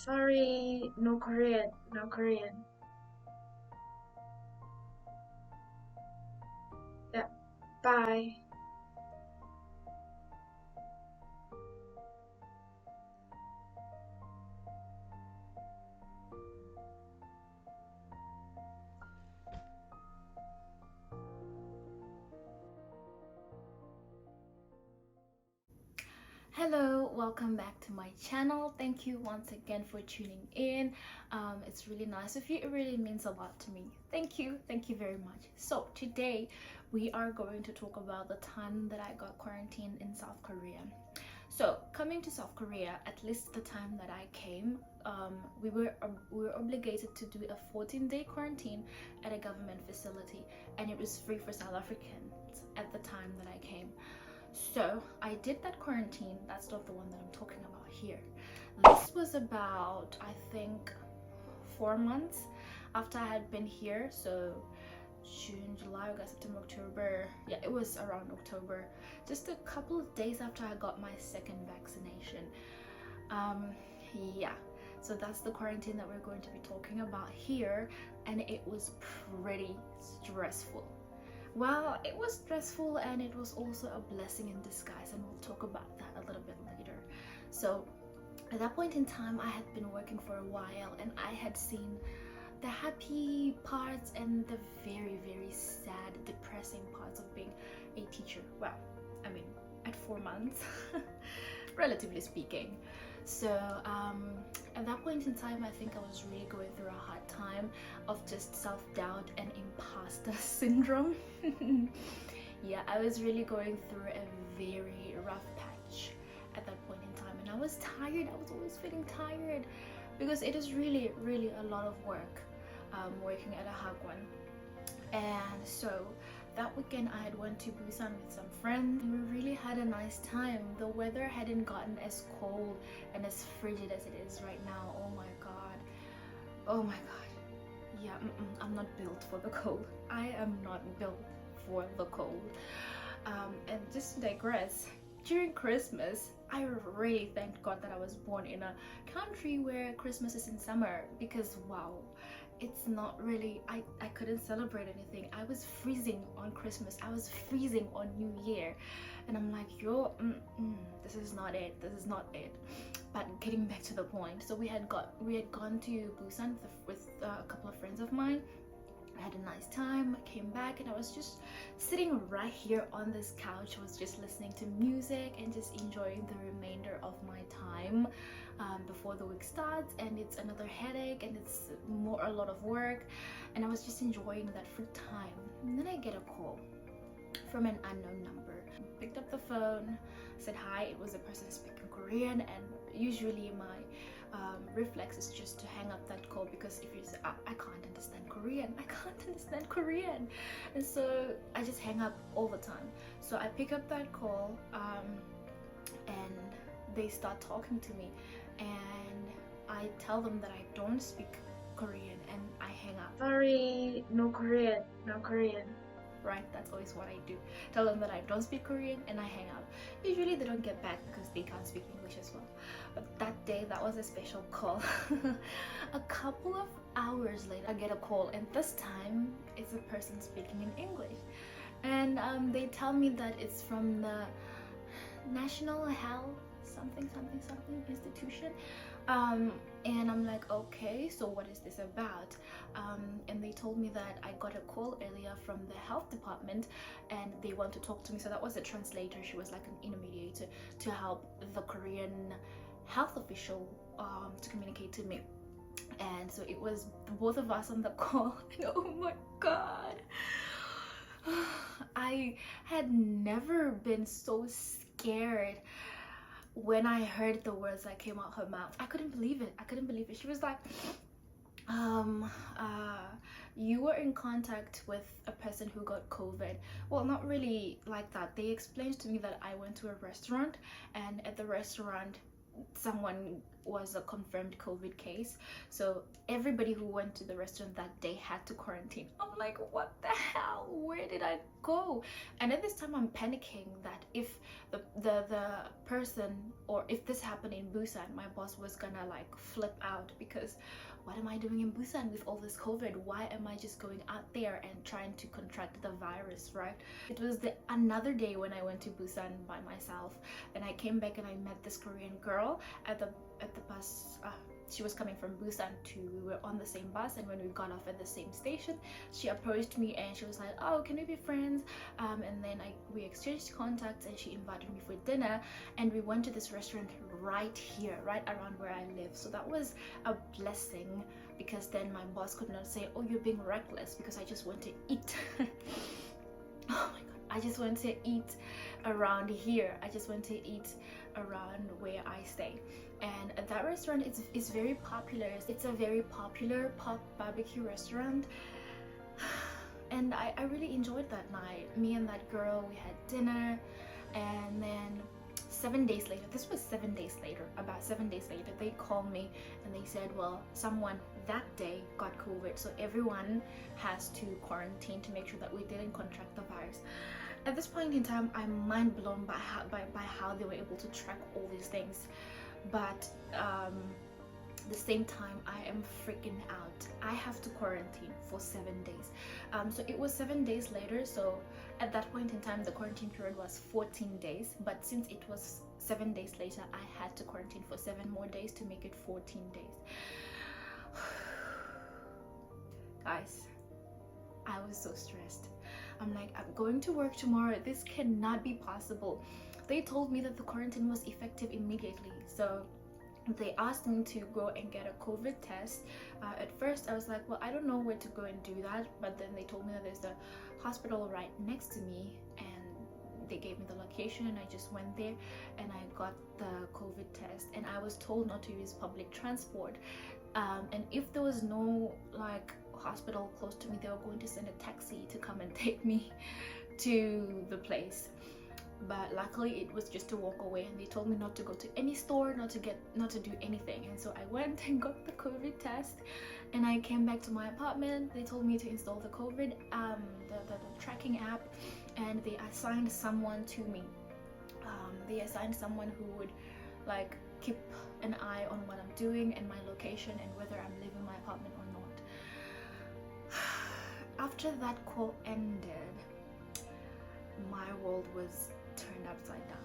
Sorry, no Korean, no Korean. Yeah, bye. Hello, welcome back to my channel. Thank you once again for tuning in. It's really nice of you. It really means a lot to me. Thank you very much. So today we are going to talk about the time that I got quarantined in South Korea. So coming to South Korea, at least the time that I came, we were obligated to do a 14-day quarantine at a government facility, and it was free for South Africans at the time that I came. So I did that quarantine. That's not the one that I'm talking about here. This was about, I think, 4 months after I had been here. So June, July, August, September, October. Yeah, it was around October. Just a couple of days after I got my second vaccination. Um, yeah. So that's the quarantine that we're going to be talking about here, and it was pretty stressful. Well, it was stressful and it was also a blessing in disguise, and we'll talk about that a little bit later. So, at that point in time, I had been working for a while and I had seen the happy parts and the very, very sad, depressing parts of being a teacher. Well, I mean, at 4 months, relatively speaking. So at that point in time, I think I was really going through a hard time of just self-doubt and imposter syndrome. Yeah, I was really going through a very rough patch at that point in time, and I was tired. I was always feeling tired because it is really, really a lot of work working at a hagwon. And so that weekend I had went to Busan with some friends, and we really had a nice time. The weather hadn't gotten as cold and as frigid as it is right now. Oh my god. Oh my god. Yeah, I'm not built for the cold. I am not built for the cold. And just to digress, during Christmas, I really thanked God that I was born in a country where Christmas is in summer, because wow, it's not really, I couldn't celebrate anything. I was freezing on Christmas, I was freezing on New Year, and I'm like, yo, this is not it, this is not it. But getting back to the point, so we had gone to Busan with a couple of friends of mine. I had a nice time. I came back and I was just sitting right here on this couch. I was just listening to music and just enjoying the remainder of my time before the week starts, and it's another headache and it's a lot of work, and I was just enjoying that free time. And then I get a call from an unknown number. Picked up the phone, said hi. It was a person speaking Korean, and usually my reflex is just to hang up that call, because if you say, I can't understand Korean, I can't understand Korean, and so I just hang up all the time. So I pick up that call, and they start talking to me, and I tell them that I don't speak Korean, and I hang up. Sorry, no Korean, no Korean. Right, that's always what I do. Tell them that I don't speak Korean and I hang up. Usually they don't get back because they can't speak English as well. But that day, that was a special call. A couple of hours later, I get a call, and this time it's a person speaking in English. And they tell me that it's from the National Health something institution. And I'm like, okay, so what is this about? And they told me that I got a call earlier from the health department and they want to talk to me. So that was a translator. She was like an intermediator to help the Korean health official to communicate to me. And so it was both of us on the call, and oh my god, I had never been so scared when I heard the words that came out her mouth. I couldn't believe it. She was like, you were in contact with a person who got COVID. Well, not really like that. They explained to me that I went to a restaurant, and at the restaurant someone was a confirmed COVID case, so everybody who went to the restaurant that day had to quarantine. I'm like, what the hell, where did I go? And at this time I'm panicking that if the person, or if this happened in Busan, my boss was gonna like flip out, because what am I doing in Busan with all this COVID? Why am I just going out there and trying to contract the virus, right? It was another day when I went to Busan by myself, and I came back and I met this Korean girl at the bus. She was coming from Busan we were on the same bus, and when we got off at the same station, she approached me and she was like, oh, can we be friends? And then we exchanged contacts, and she invited me for dinner, and we went to this restaurant right here, right around where I live. So that was a blessing, because then my boss could not say, oh, you're being reckless, because I just went to eat. Oh my god, I just went to eat around here. I just went to eat around where I stay, and that restaurant is very popular. It's a very popular pot barbecue restaurant, and I really enjoyed that night. Me and that girl, we had dinner, and then 7 days later, this was 7 days later, about 7 days later, they called me and they said, well, someone that day got COVID, so everyone has to quarantine to make sure that we didn't contract the virus. At this point in time, I'm mind blown by how they were able to track all these things, but at the same time I am freaking out. I have to quarantine for 7 days. So it was 7 days later, so at that point in time the quarantine period was 14 days, but since it was 7 days later, I had to quarantine for 7 more days to make it 14 days. Guys, I was so stressed. I'm like, I'm going to work tomorrow, this cannot be possible. They told me that the quarantine was effective immediately, so they asked me to go and get a COVID test. At first I was like, well, I don't know where to go and do that, but then they told me that there's a hospital right next to me, and they gave me the location, and I just went there and I got the COVID test. And I was told not to use public transport, and if there was no like hospital close to me, they were going to send a taxi to come and take me to the place. But luckily it was just to walk away, and they told me not to go to any store, not to do anything. And so I went and got the COVID test, and I came back to my apartment. They told me to install the COVID the tracking app, and they assigned someone to me. They assigned someone who would like keep an eye on what I'm doing and my location and whether I'm leaving my apartment or not. After that call ended, my world was turned upside down.